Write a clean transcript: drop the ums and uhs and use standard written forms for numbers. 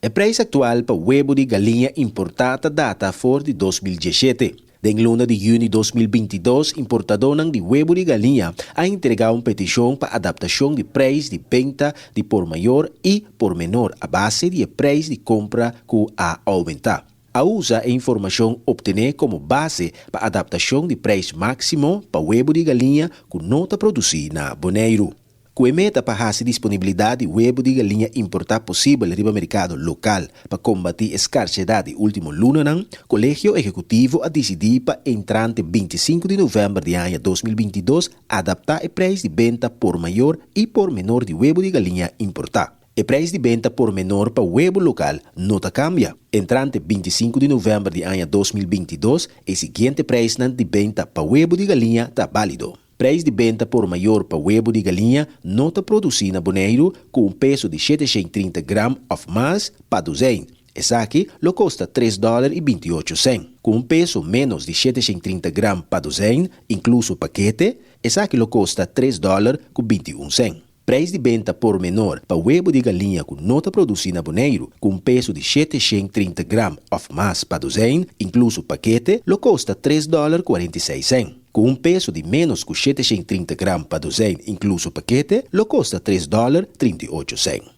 O preço atual para huevo de galinha importada data for de 2017. Em luna de junho de 2022, importador de huevo de galinha a entregar uma petição para adaptação de preço de venda de por maior e por menor a base de preço de compra que a aumentar. A usa a informação obter como base para adaptação de preço máximo para huevo de galinha que não está produzido na Bonaire. Com a meta para a disponibilidade de huevo de galinha importar possível no mercado local para combater a escassez último luna, o Colégio Executivo a decidir para entrante 25 de novembro de ano 2022 adaptar o preço de venda por maior e por menor de huevo de galinha importar. O preço de venda por menor para huevo local não cambia. Entrante 25 de novembro de ano 2022, o seguinte preço de venda para huevo de galinha está válido. Preço de venda por maior para huevo de galinha não está produzido na Bonaire com um peso de 730 gramas ou mais para 200. Essa aqui lo custa $3,28. Com um peso menos de 730 gramas para 200, incluso o paquete, essa aqui lo custa $3,21. Preço de venda por menor para huevo de galinha que não está produzido na Bonaire com um peso de 730 gramas ou mais para 200, incluso o paquete, lo custa $3,46. Com um peso de menos que 730 gramas para 200, incluso o paquete, lo custa $3,38.